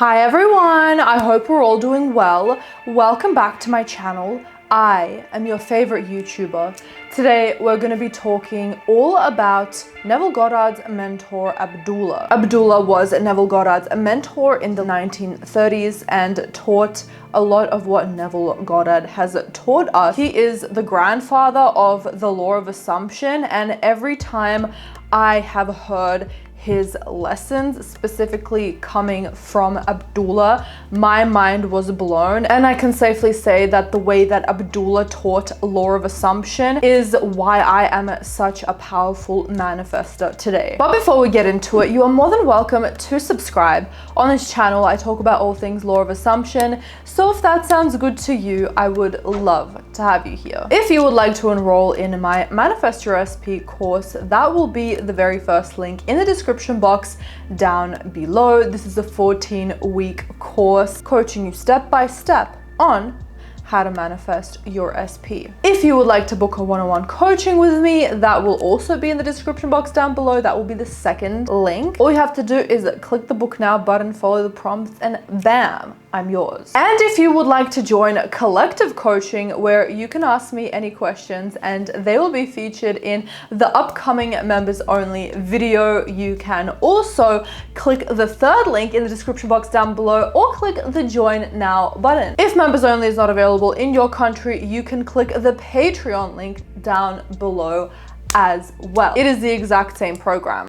Hi everyone, I hope we're all doing well. Welcome back to my channel. I am your favorite YouTuber. Today we're going to be talking all about Neville Goddard's mentor Abdullah. Abdullah was Neville Goddard's mentor in the 1930s and taught a lot of what Neville Goddard has taught us. He is the grandfather of the law of assumption, and every time I have heard his lessons, specifically coming from Abdullah, my mind was blown, and I can safely say that the way that Abdullah taught law of assumption is why I am such a powerful manifestor today. But before we get into it, you are more than welcome to subscribe. On this channel, I talk about all things law of assumption, so if that sounds good to you, I would love to have you here. If you would like to enroll in my Manifest Your SP course, that will be the very first link in the description box down below. This is a 14-week course coaching you step by step on how to manifest your SP. If you would like to book a one-on-one coaching with me, that will also be in the description box down below. That will be the second link. All you have to do is click the book now button, follow the prompts, and bam, I'm yours. And if you would like to join collective coaching, where you can ask me any questions and they will be featured in the upcoming members only video, you can also click the third link in the description box down below or click the join now button. If members only is not available in your country, you can click the Patreon link down below as well. It is the exact same program.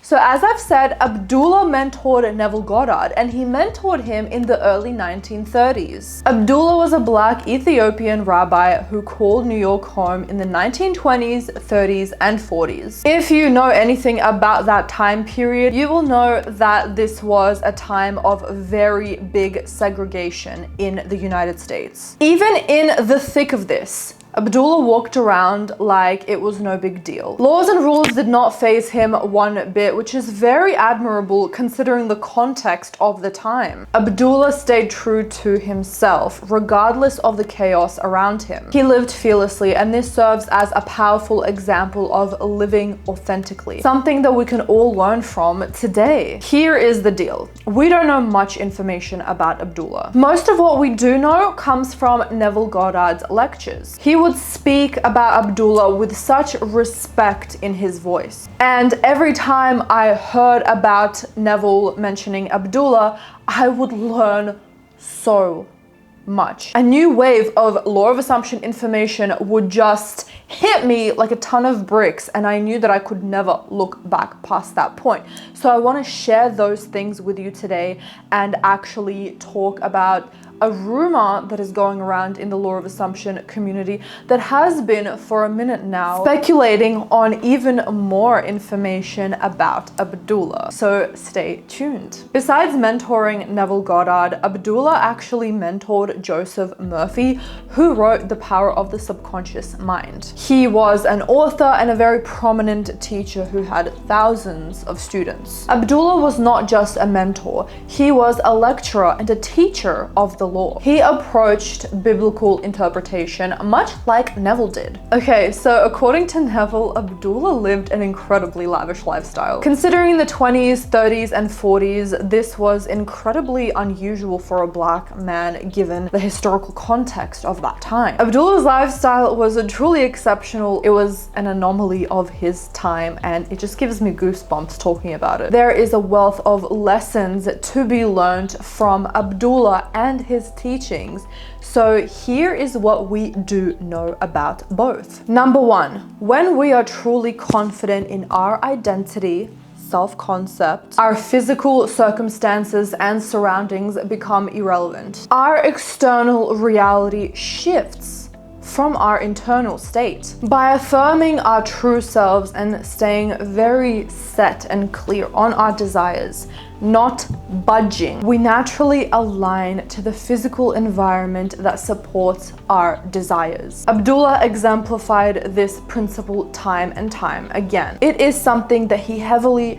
So as I've said, Abdullah mentored Neville Goddard, and he mentored him in the early 1930s. Abdullah was a black Ethiopian rabbi who called New York home in the 1920s, 30s, and 40s. If you know anything about that time period, you will know that this was a time of very big segregation in the United States. Even in the thick of this, Abdullah walked around like it was no big deal. Laws and rules did not faze him one bit, which is very admirable considering the context of the time. Abdullah stayed true to himself, regardless of the chaos around him. He lived fearlessly, and this serves as a powerful example of living authentically, something that we can all learn from today. Here is the deal. We don't know much information about Abdullah. Most of what we do know comes from Neville Goddard's lectures. He would speak about Abdullah with such respect in his voice. And every time I heard about Neville mentioning Abdullah, I would learn so much. A new wave of law of assumption information would just hit me like a ton of bricks, and I knew that I could never look back past that point. So I want to share those things with you today and actually talk about a rumor that is going around in the law of assumption community that has been for a minute now, speculating on even more information about Abdullah. So stay tuned. Besides mentoring Neville Goddard, Abdullah actually mentored Joseph Murphy, who wrote The Power of the Subconscious Mind. He was an author and a very prominent teacher who had thousands of students. Abdullah was not just a mentor, he was a lecturer and a teacher of the law. He approached biblical interpretation much like Neville did. Okay, so according to Neville, Abdullah lived an incredibly lavish lifestyle. Considering the 20s, 30s, and 40s, this was incredibly unusual for a black man given the historical context of that time. Abdullah's lifestyle was truly exceptional. It was an anomaly of his time, and it just gives me goosebumps talking about it. There is a wealth of lessons to be learned from Abdullah and his teachings. So here is what we do know about both. Number one, when we are truly confident in our identity, self-concept, our physical circumstances and surroundings become irrelevant. Our external reality shifts from our internal state. By affirming our true selves and staying very set and clear on our desires, not budging, we naturally align to the physical environment that supports our desires. Abdullah exemplified this principle time and time again. It is something that he heavily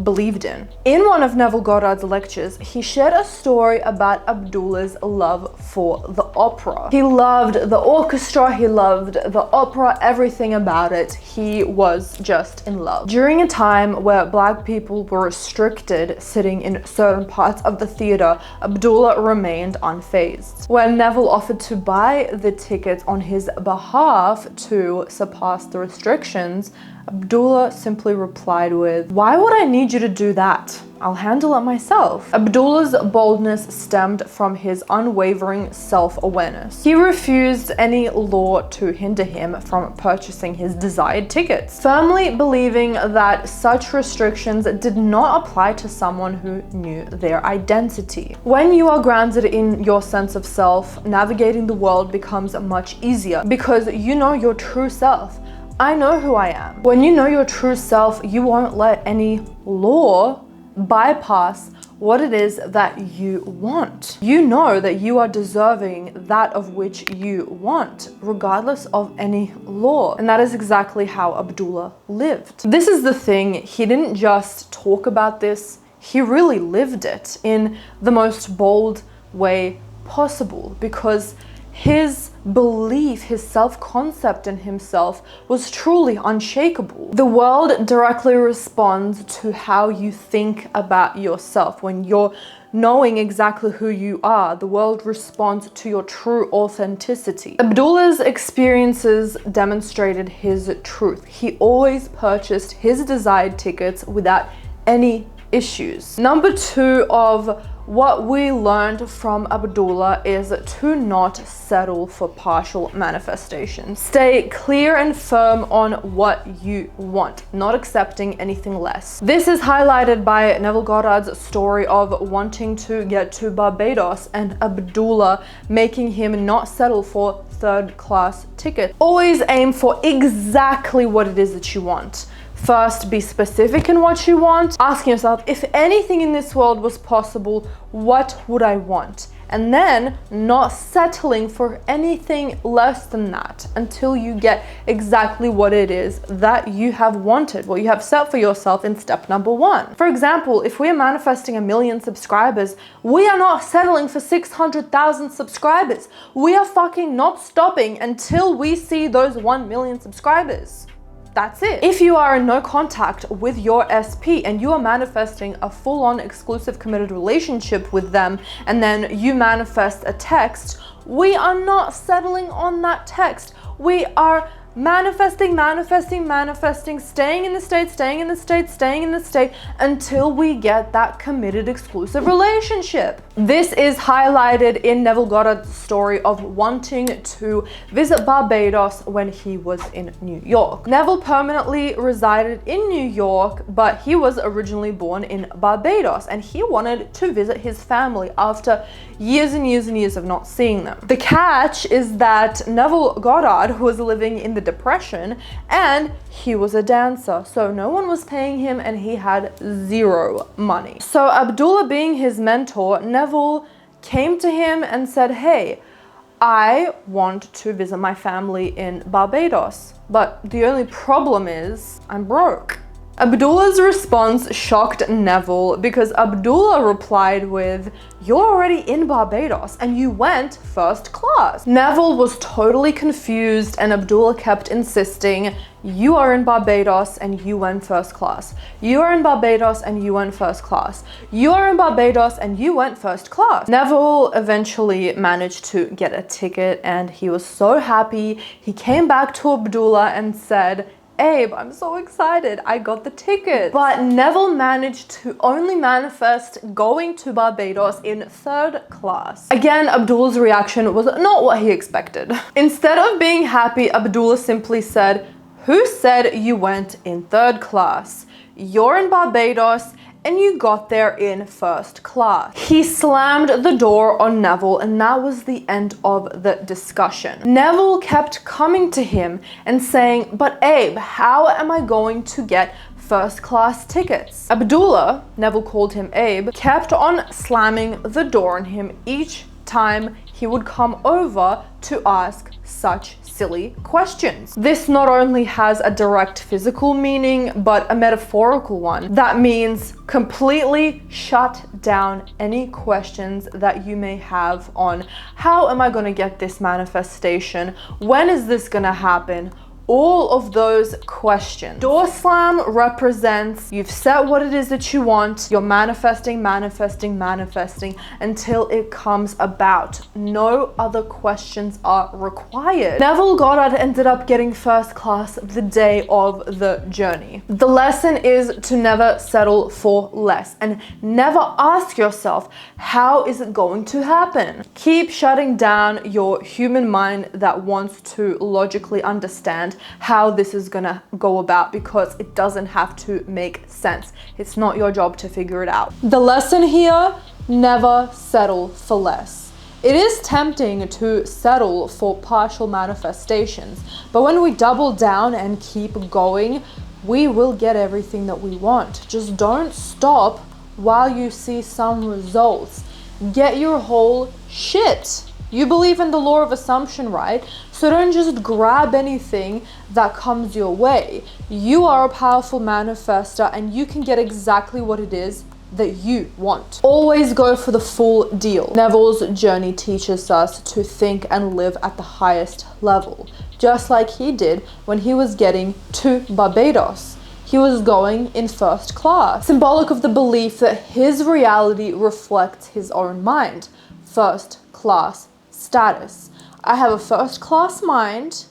believed in. In one of Neville Goddard's lectures, he shared a story about Abdullah's love for the opera. He loved the orchestra, he loved the opera, everything about it. He was just in love. During a time where black people were restricted sitting in certain parts of the theater, Abdullah remained unfazed. When Neville offered to buy the tickets on his behalf to surpass the restrictions, Abdullah simply replied with, "Why would I need you to do that? I'll handle it myself." Abdullah's boldness stemmed from his unwavering self-awareness. He refused any law to hinder him from purchasing his desired tickets, firmly believing that such restrictions did not apply to someone who knew their identity. When you are grounded in your sense of self, navigating the world becomes much easier because you know your true self. I know who I am. When you know your true self, you won't let any law bypass what it is that you want. You know that you are deserving that of which you want, regardless of any law. And that is exactly how Abdullah lived. This is the thing, he didn't just talk about this, he really lived it in the most bold way possible, because his belief, his self-concept in himself was truly unshakable. The world directly responds to how you think about yourself. When you're knowing exactly who you are, the world responds to your true authenticity. Abdullah's experiences demonstrated his truth. He always purchased his desired tickets without any issues. Number 2 of what we learned from Abdullah is to not settle for partial manifestation. Stay clear and firm on what you want, not accepting anything less. This is highlighted by Neville Goddard's story of wanting to get to Barbados and Abdullah making him not settle for third-class tickets. Always aim for exactly what it is that you want. First, be specific in what you want. Ask yourself, if anything in this world was possible, what would I want? And then not settling for anything less than that until you get exactly what it is that you have wanted, what you have set for yourself in step number 1. For example, if we are manifesting 1 million subscribers, we are not settling for 600,000 subscribers. We are fucking not stopping until we see those 1 million subscribers. That's it. If you are in no contact with your SP and you are manifesting a full-on exclusive committed relationship with them, and then you manifest a text, we are not settling on that text. We are manifesting, staying in the state until we get that committed exclusive relationship. This is highlighted in Neville Goddard's story of wanting to visit Barbados when he was in New York. Neville permanently resided in New York, but he was originally born in Barbados, and he wanted to visit his family after years and years and years of not seeing them. The catch is that Neville Goddard, who was living in the Depression, and he was a dancer, so no one was paying him and he had 0 money. So Abdullah, being his mentor, Neville came to him and said, "Hey, I want to visit my family in Barbados, but the only problem is I'm broke." Abdullah's response shocked Neville because Abdullah replied with, "You're already in Barbados and you went first class." Neville was totally confused and Abdullah kept insisting, "You are in Barbados and you went first class. You are in Barbados and you went first class. You are in Barbados and you went first class." Neville eventually managed to get a ticket and he was so happy. He came back to Abdullah and said, "Abe, I'm so excited, I got the ticket." But Neville managed to only manifest going to Barbados in third class. Again, Abdullah's reaction was not what he expected. Instead of being happy, Abdullah simply said, "Who said you went in third class? You're in Barbados and you got there in first class." He slammed the door on Neville and that was the end of the discussion. Neville kept coming to him and saying, "But Abe, how am I going to get first class tickets?" Abdullah, Neville called him Abe, kept on slamming the door on him each time he would come over to ask such silly questions. This not only has a direct physical meaning, but a metaphorical one. That means completely shut down any questions that you may have on how am I going to get this manifestation? When is this going to happen? All of those questions. Door slam represents you've set what it is that you want. You're manifesting, manifesting, manifesting until it comes about. No other questions are required. Neville Goddard ended up getting first class the day of the journey. The lesson is to never settle for less and never ask yourself, how is it going to happen? Keep shutting down your human mind that wants to logically understand how this is gonna go about, because it doesn't have to make sense. It's not your job to figure it out. The lesson here, never settle for less. It is tempting to settle for partial manifestations, but when we double down and keep going, we will get everything that we want. Just don't stop while you see some results. Get your whole shit. You believe in the law of assumption, right? So don't just grab anything that comes your way. You are a powerful manifester and you can get exactly what it is that you want. Always go for the full deal. Neville's journey teaches us to think and live at the highest level, just like he did when he was getting to Barbados. He was going in first class, symbolic of the belief that his reality reflects his own mind. First class status. I have a first class mind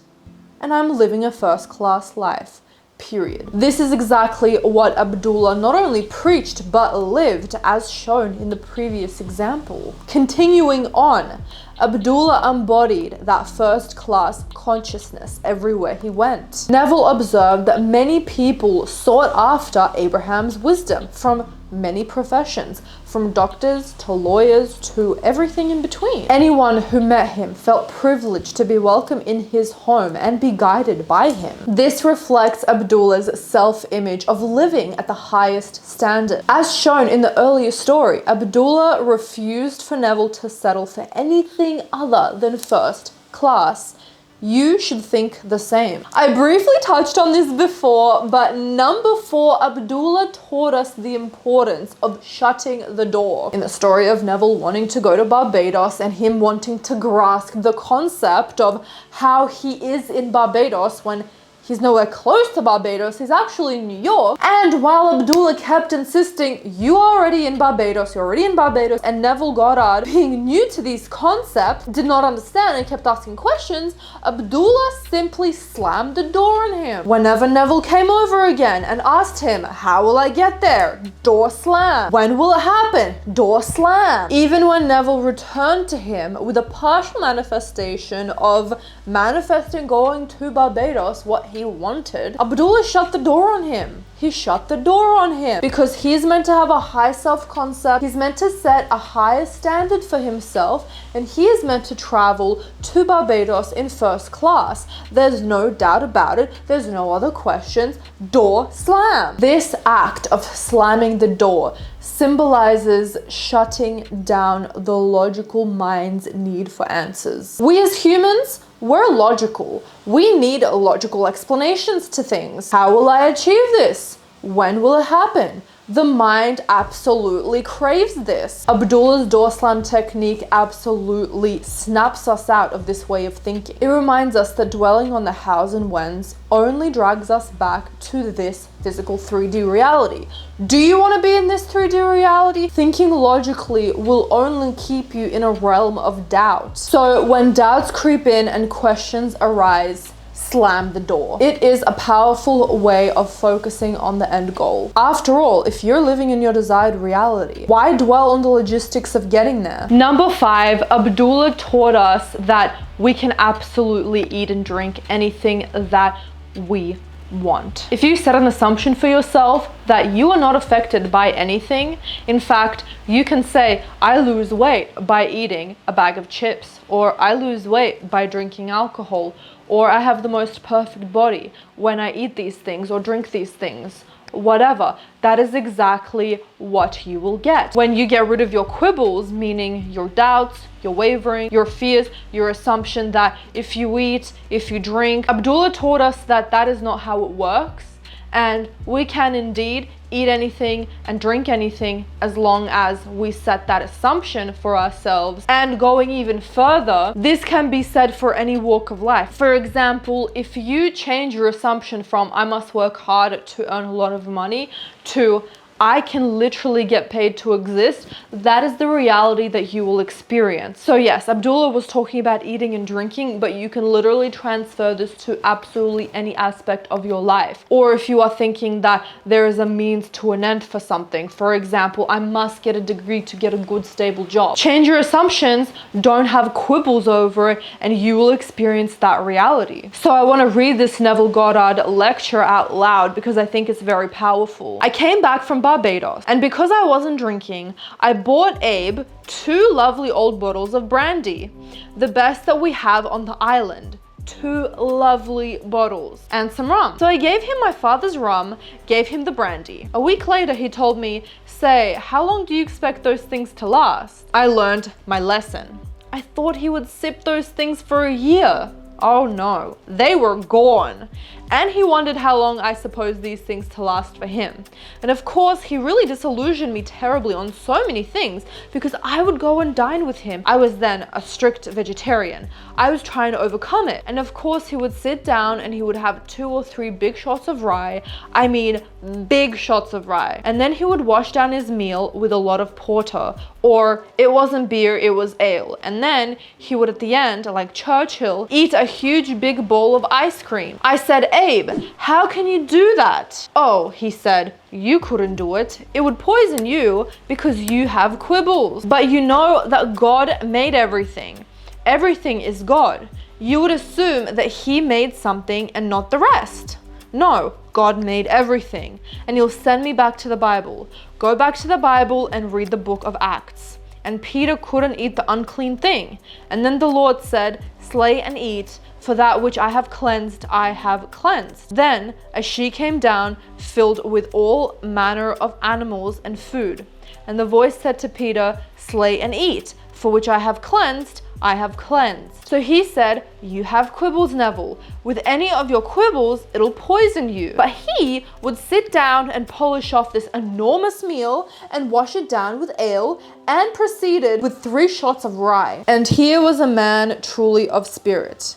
and I'm living a first class life, period. This is exactly what Abdullah not only preached but lived, as shown in the previous example. Continuing on, Abdullah embodied that first class consciousness everywhere he went. Neville observed that many people sought after Abraham's wisdom from many professions, from doctors to lawyers to everything in between. Anyone who met him felt privileged to be welcome in his home and be guided by him. This reflects Abdullah's self-image of living at the highest standard. As shown in the earlier story, Abdullah refused for Neville to settle for anything other than first class. You should think the same. I briefly touched on this before, but number 4, Abdullah taught us the importance of shutting the door. In the story of Neville wanting to go to Barbados and him wanting to grasp the concept of how he is in Barbados when he's nowhere close to Barbados, he's actually in New York. And while Abdullah kept insisting, you are already in Barbados, you're already in Barbados, and Neville Goddard, being new to these concepts, did not understand and kept asking questions, Abdullah simply slammed the door on him. Whenever Neville came over again and asked him, how will I get there? Door slam. When will it happen? Door slam. Even when Neville returned to him with a partial manifestation of manifesting going to Barbados, what he wanted, Abdullah shut the door on him. He shut the door on him because he's meant to have a high self-concept. He's meant to set a higher standard for himself, and he is meant to travel to Barbados in first class. There's no doubt about it. There's no other questions. Door slam. This act of slamming the door symbolizes shutting down the logical mind's need for answers. We as humans, we're logical. We need logical explanations to things. How will I achieve this? When will it happen? The mind absolutely craves this. Abdullah's door slam technique absolutely snaps us out of this way of thinking. It reminds us that dwelling on the hows and whens only drags us back to this physical 3D reality. Do you want to be in this 3D reality? Thinking logically will only keep you in a realm of doubt. So when doubts creep in and questions arise, slam the door. It is a powerful way of focusing on the end goal. After all, if you're living in your desired reality, why dwell on the logistics of getting there? Number 5, Abdullah taught us that we can absolutely eat and drink anything that we want. If you set an assumption for yourself that you are not affected by anything, in fact, you can say, I lose weight by eating a bag of chips, or I lose weight by drinking alcohol, or I have the most perfect body when I eat these things or drink these things, whatever. That is exactly what you will get. When you get rid of your quibbles, meaning your doubts, your wavering, your fears, your assumption that if you eat, if you drink. Abdullah taught us that that is not how it works. And we can indeed eat anything and drink anything as long as we set that assumption for ourselves. And going even further, this can be said for any walk of life. For example, if you change your assumption from I must work hard to earn a lot of money to I can literally get paid to exist, that is the reality that you will experience. So yes, Abdullah was talking about eating and drinking, but you can literally transfer this to absolutely any aspect of your life. Or if you are thinking that there is a means to an end for something, for example, I must get a degree to get a good stable job. Change your assumptions, don't have quibbles over it, and you will experience that reality. So I want to read this Neville Goddard lecture out loud because I think it's very powerful. I came back from Barbados, and because I wasn't drinking, I bought Abe 2 lovely old bottles of brandy, the best that we have on the island. 2 lovely bottles and some rum. So I gave him my father's rum, gave him the brandy. A week later, he told me, "Say, how long do you expect those things to last?" I learned my lesson. I thought he would sip those things for a year. Oh no, they were gone. And he wondered how long I supposed these things to last for him. And of course, he really disillusioned me terribly on so many things because I would go and dine with him. I was then a strict vegetarian. I was trying to overcome it. And of course, he would sit down and he would have 2 or 3 big shots of rye. I mean, big shots of rye. And then he would wash down his meal with a lot of porter, or it wasn't beer, it was ale. And then he would at the end, like Churchill, eat a huge big bowl of ice cream. I said, "Abe, how can you do that?" "Oh," he said, "you couldn't do it. It would poison you because you have quibbles. But you know that God made everything. Everything is God. You would assume that he made something and not the rest. No, God made everything." And he'll send me back to the Bible. Go back to the Bible and read the book of Acts. And Peter couldn't eat the unclean thing. And then the Lord said, "Slay and eat, for that which I have cleansed, I have cleansed." Then a she came down, filled with all manner of animals and food. And the voice said to Peter, "Slay and eat, for which I have cleansed, I have cleansed." So he said, "You have quibbles, Neville. With any of your quibbles, it'll poison you." But he would sit down and polish off this enormous meal and wash it down with ale and proceeded with 3 shots of rye. And here was a man truly of spirit.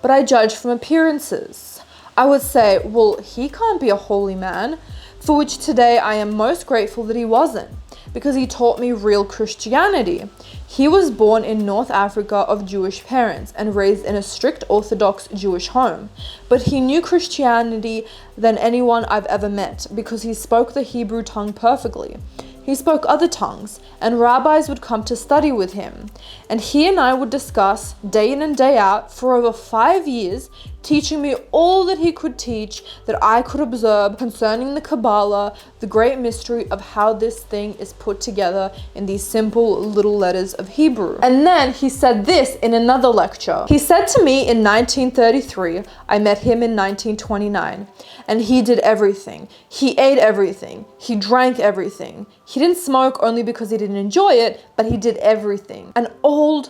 But I judge from appearances. I would say, well, he can't be a holy man, for which today I am most grateful that he wasn't, because he taught me real Christianity. He was born in North Africa of Jewish parents and raised in a strict Orthodox Jewish home. But he knew Christianity than anyone I've ever met because he spoke the Hebrew tongue perfectly. He spoke other tongues, and rabbis would come to study with him. And he and I would discuss day in and day out for over 5 years, teaching me all that he could teach that I could observe concerning the Kabbalah, the great mystery of how this thing is put together in these simple little letters of Hebrew. And then he said this in another lecture. He said to me in 1933, I met him in 1929, and he did everything. He ate everything. He drank everything. He didn't smoke only because he didn't enjoy it, but he did everything. An old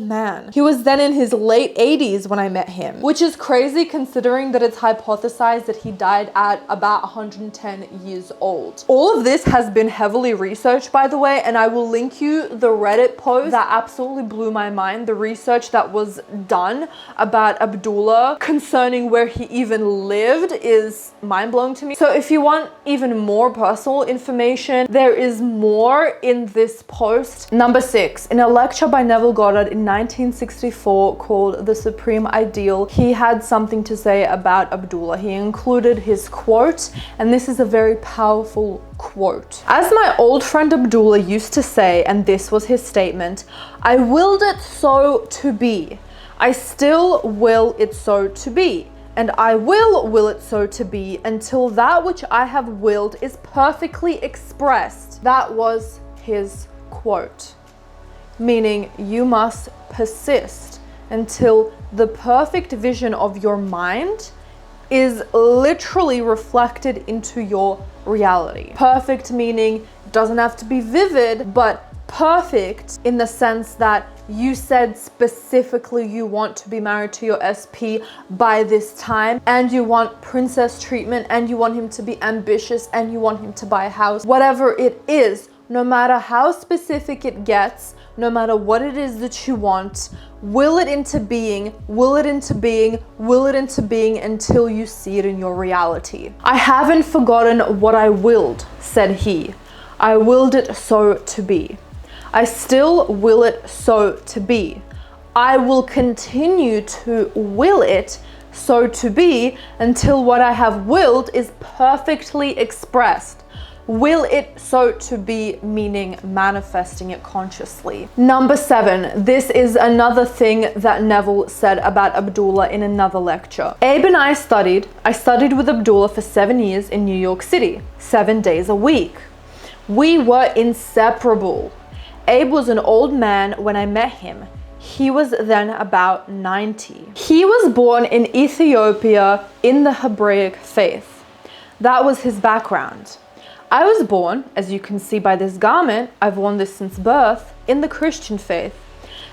man. He was then in his late 80s when I met him, which is crazy considering that it's hypothesized that he died at about 110 years old. All of this has been heavily researched, by the way, and I will link you the Reddit post that absolutely blew my mind. The research that was done about Abdullah concerning where he even lived is mind-blowing to me. So if you want even more personal information, there is more in this post. Number 6, in a lecture by Neville Goddard in 1964 called The Supreme Ideal, he had something to say about Abdullah. He included his quote, and this is a very powerful quote. As my old friend Abdullah used to say, and this was his statement, "I willed it so to be. I still will it so to be. And I will it so to be until that which I have willed is perfectly expressed." That was his quote. Meaning you must persist until the perfect vision of your mind is literally reflected into your reality. Perfect meaning it doesn't have to be vivid, but perfect in the sense that you said specifically you want to be married to your SP by this time, and you want princess treatment, and you want him to be ambitious, and you want him to buy a house. Whatever it is, no matter how specific it gets, no matter what it is that you want, will it into being, will it into being, will it into being until you see it in your reality. I haven't forgotten what I willed, said he. I willed it so to be. I still will it so to be. I will continue to will it so to be until what I have willed is perfectly expressed. Will it so to be, meaning manifesting it consciously. Number 7, this is another thing that Neville said about Abdullah in another lecture. Abe and I studied with Abdullah for 7 years in New York City, 7 days a week. We were inseparable. Abe was an old man when I met him. He was then about 90. He was born in Ethiopia in the Hebraic faith. That was his background. I was born, as you can see by this garment, I've worn this since birth, in the Christian faith,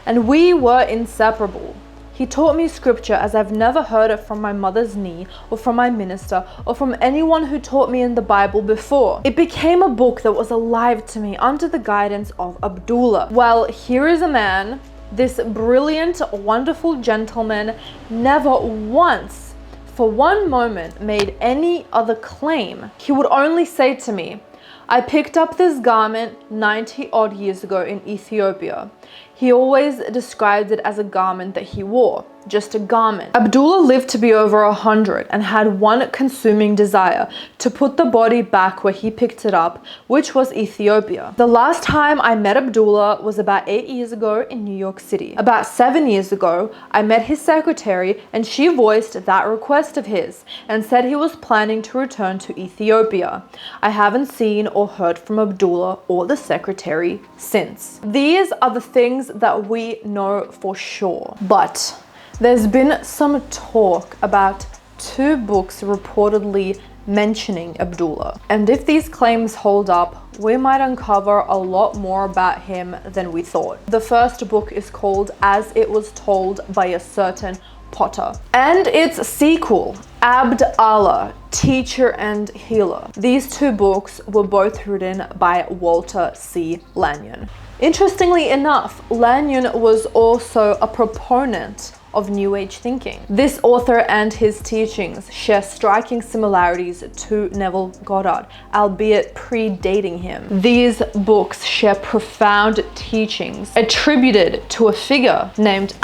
and we were inseparable. He taught me scripture as I've never heard it from my mother's knee, or from my minister, or from anyone who taught me in the Bible before. It became a book that was alive to me under the guidance of Abdullah. Well, here is a man, this brilliant, wonderful gentleman, never once, for one moment, made any other claim. He would only say to me, I picked up this garment 90 odd years ago in Ethiopia. He always described it as a garment that he wore, just a garment. Abdullah lived to be over 100 and had one consuming desire, to put the body back where he picked it up, which was Ethiopia. The last time I met Abdullah was about 8 years ago in New York City. About 7 years ago, I met his secretary and she voiced that request of his and said he was planning to return to Ethiopia. I haven't seen or heard from Abdullah or the secretary since. These are the things that we know for sure. But there's been some talk about 2 books reportedly mentioning Abdullah. And if these claims hold up, we might uncover a lot more about him than we thought. The first book is called As It Was Told by a Certain Potter, and its sequel, Abdullah, Teacher and Healer. These 2 books were both written by Walter C. Lanyon. Interestingly enough, Lanyon was also a proponent of New Age thinking. This author and his teachings share striking similarities to Neville Goddard, albeit predating him. These books share profound teachings attributed to a figure named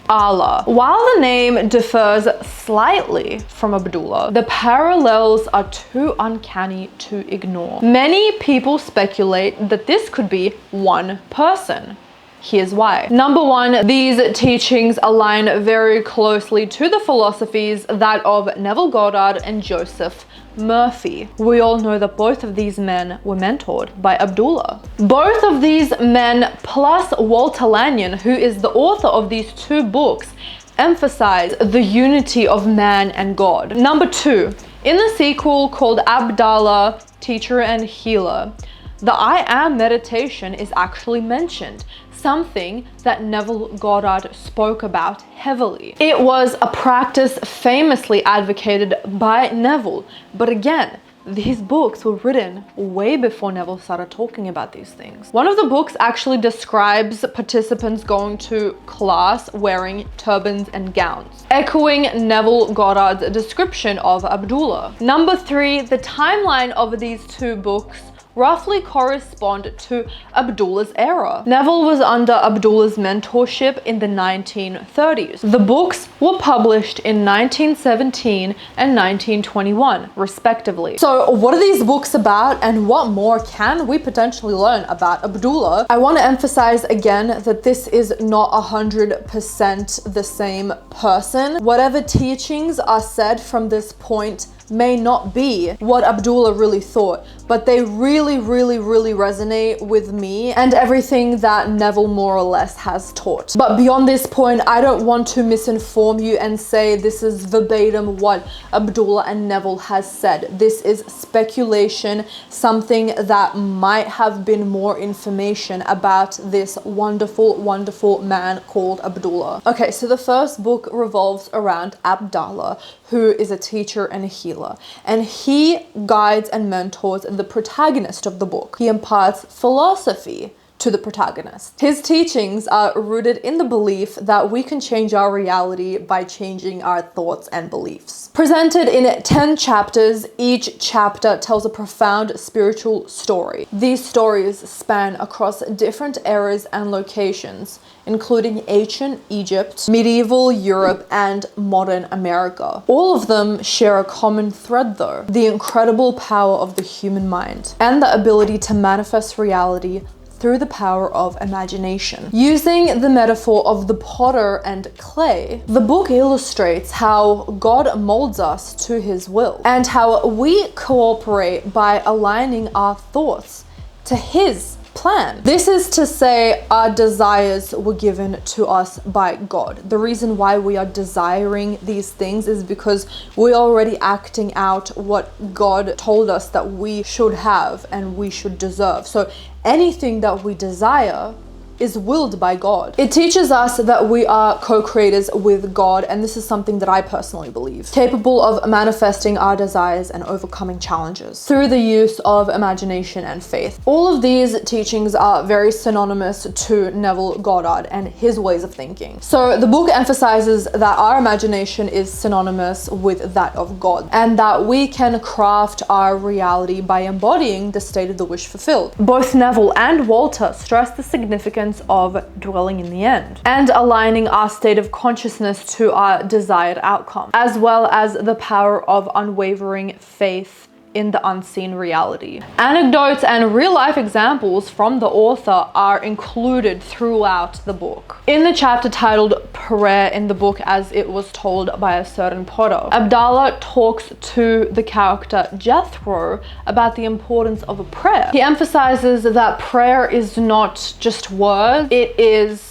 Allah. While the name differs slightly from Abdullah, the parallels are too uncanny to ignore. Many people speculate that this could be one person. Here's why. Number 1, these teachings align very closely to the philosophies that of Neville Goddard and Joseph Murphy. We all know that both of these men were mentored by Abdullah. Both of these men, plus Walter Lanyon, who is the author of these 2 books, emphasize the unity of man and God. Number 2, in the sequel called Abdullah, Teacher and Healer, the I Am meditation is actually mentioned, something that Neville Goddard spoke about heavily. It was a practice famously advocated by Neville, but again, these books were written way before Neville started talking about these things. One of the books actually describes participants going to class wearing turbans and gowns, echoing Neville Goddard's description of Abdullah. Number 3, the timeline of these 2 books roughly correspond to Abdullah's era. Neville was under Abdullah's mentorship in the 1930s. The books were published in 1917 and 1921, respectively. So what are these books about, and what more can we potentially learn about Abdullah? I want to emphasize again that this is not 100% the same person. Whatever teachings are said from this point may not be what Abdullah really thought, but they really resonate with me and everything that Neville more or less has taught. But beyond this point, I don't want to misinform you and say this is verbatim what Abdullah and Neville has said. This is speculation, something that might have been more information about this wonderful man called Abdullah. Okay, so the first book revolves around Abdullah, who is a teacher and a healer, and he guides and mentors the protagonist of the book. He imparts philosophy to the protagonist. His teachings are rooted in the belief that we can change our reality by changing our thoughts and beliefs. Presented in 10 chapters, each chapter tells a profound spiritual story. These stories span across different eras and locations, including ancient Egypt, medieval Europe, and modern America. All of them share a common thread though, the incredible power of the human mind and the ability to manifest reality through the power of imagination. Using the metaphor of the potter and clay, the book illustrates how God molds us to his will and how we cooperate by aligning our thoughts to his plan. This is to say our desires were given to us by God. The reason why we are desiring these things is because we're already acting out what God told us that we should have and we should deserve. So anything that we desire is willed by God. It teaches us that we are co-creators with God, and this is something that I personally believe, capable of manifesting our desires and overcoming challenges through the use of imagination and faith. All of these teachings are very synonymous to Neville Goddard and his ways of thinking. So the book emphasizes that our imagination is synonymous with that of God, and that we can craft our reality by embodying the state of the wish fulfilled. Both Neville and Walter stress the significance of dwelling in the end and aligning our state of consciousness to our desired outcome, as well as the power of unwavering faith in the unseen reality. Anecdotes and real-life examples from the author are included throughout the book. In the chapter titled Prayer in the book as it was told by a certain potter, Abdullah talks to the character Jethro about the importance of a prayer. He emphasizes that prayer is not just words, it is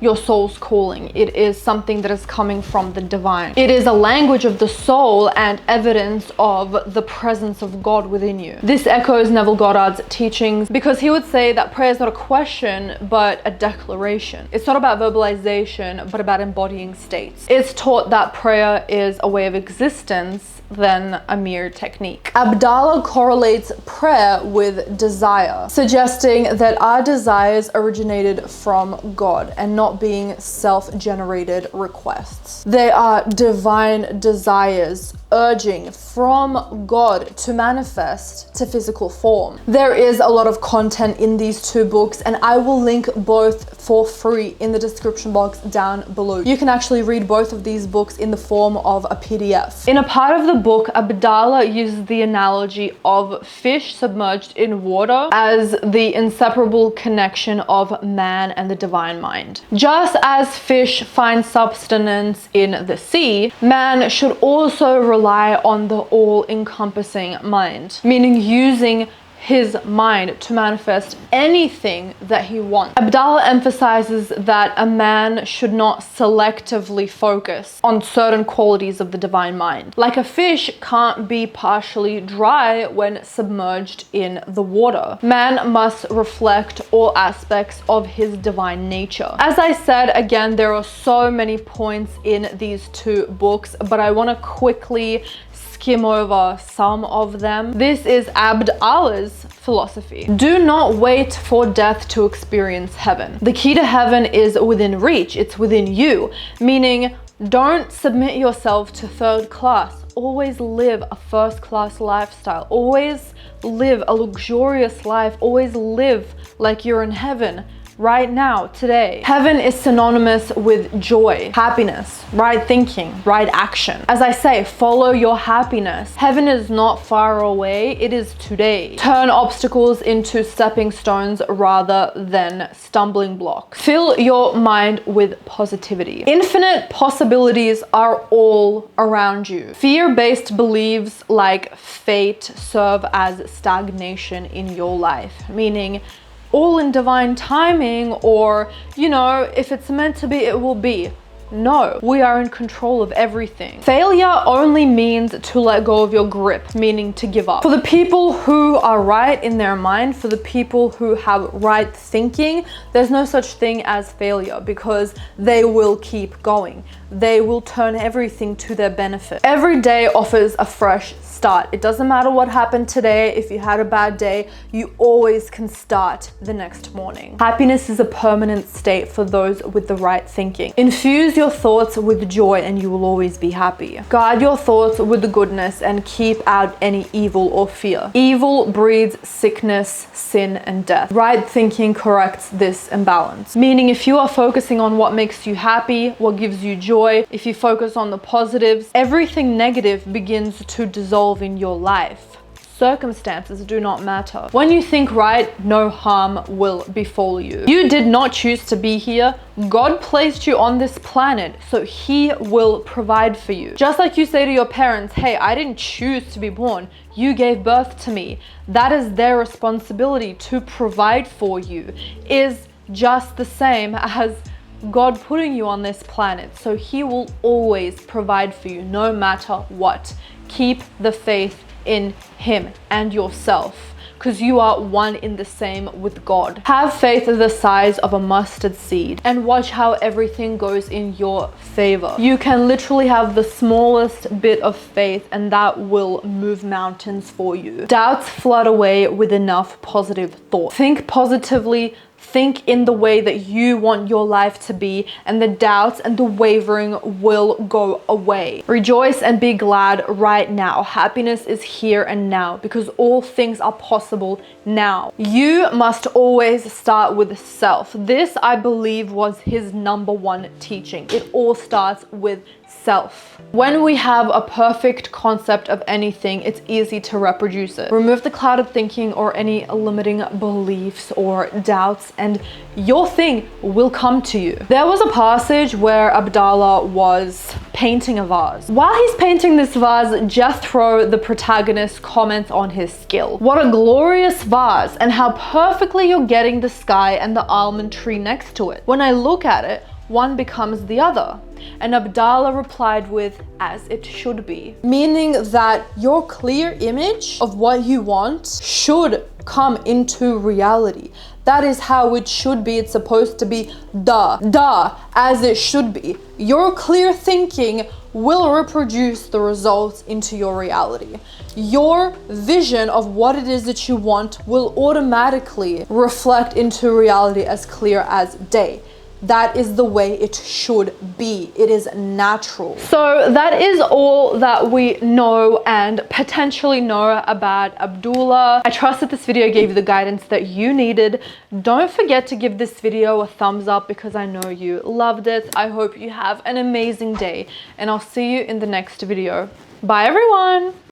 your soul's calling. It is something that is coming from the divine. It is a language of the soul and evidence of the presence of God within you. This echoes Neville Goddard's teachings because he would say that prayer is not a question, but a declaration. It's not about verbalization, but about embodying states. It's taught that prayer is a way of existence than a mere technique. Abdullah correlates prayer with desire, suggesting that our desires originated from God and not being self-generated requests. They are divine desires urging from God to manifest to physical form. There is a lot of content in these two books, and I will link both for free in the description box down below. You can actually read both of these books in the form of a PDF. In a part of the book, Abdullah uses the analogy of fish submerged in water as the inseparable connection of man and the divine mind. Just as fish find sustenance in the sea, man should also rely on the all-encompassing mind, meaning using his mind to manifest anything that he wants. Abdullah emphasizes that a man should not selectively focus on certain qualities of the divine mind. Like a fish can't be partially dry when submerged in the water. Man must reflect all aspects of his divine nature. As I said, again, there are so many points in these two books, but I want to quickly skim over some of them. This is Abdullah's philosophy. Do not wait for death to experience heaven. The key to heaven is within reach. It's within you, meaning don't submit yourself to third class. Always live a first-class lifestyle. Always live a luxurious life. Always live like you're in heaven. right now, today. Heaven is synonymous with joy, happiness, right thinking, right action. As I say, follow your happiness. Heaven is not far away, it is today. Turn obstacles into stepping stones rather than stumbling blocks. Fill your mind with positivity. Infinite possibilities are all around you. Fear-based beliefs like fate serve as stagnation in your life, meaning all in divine timing, or, you know, if it's meant to be, it will be. No, we are in control of everything. Failure only means to let go of your grip, meaning to give up. For the people who are right in their mind, for the people who have right thinking, there's no such thing as failure, because they will keep going. They will turn everything to their benefit. Every day offers a fresh start. It doesn't matter what happened today. If you had a bad day, you always can start the next morning. Happiness is a permanent state for those with the right thinking. Infuse your thoughts with joy and you will always be happy. Guard your thoughts with goodness and keep out any evil or fear. Evil breeds sickness, sin, and death. Right thinking corrects this imbalance. Meaning, if you are focusing on what makes you happy, what gives you joy, if you focus on the positives, everything negative begins to dissolve in your life. Circumstances do not matter. When you think right, no harm will befall you. You did not choose to be here. God placed you on this planet, so He will provide for you. Just like you say to your parents, hey, I didn't choose to be born. You gave birth to me. That is their responsibility to provide for you. Is just the same as God putting you on this planet, so He will always provide for you no matter what. Keep the faith in Him and yourself, because you are one in the same with God. Have faith the size of a mustard seed and watch how everything goes in your favor. You can literally have the smallest bit of faith and that will move mountains for you. Doubts flood away with enough positive thought. Think positively. Think in the way that you want your life to be, and the doubts and the wavering will go away. Rejoice and be glad right now. Happiness is here and now, because all things are possible now. You must always start with self. This, I believe, was his #1 teaching. It all starts with self. When we have a perfect concept of anything, it's easy to reproduce it. Remove the cloud of thinking or any limiting beliefs or doubts, and your thing will come to you. There was a passage where Abdullah was painting a vase. While he's painting this vase, Jethro, the protagonist, comments on his skill. What a glorious vase, and how perfectly you're getting the sky and the almond tree next to it. When I look at it, one becomes the other. And Abdullah replied with, as it should be. Meaning that your clear image of what you want should come into reality. That is how it should be. It's supposed to be as it should be. Your clear thinking will reproduce the results into your reality. Your vision of what it is that you want will automatically reflect into reality as clear as day. That is the way it should be. It is natural. So that is all that we know and potentially know about Abdullah. I trust that this video gave you the guidance that you needed. Don't forget to give this video a thumbs up because I know you loved it. I hope you have an amazing day and I'll see you in the next video. Bye everyone.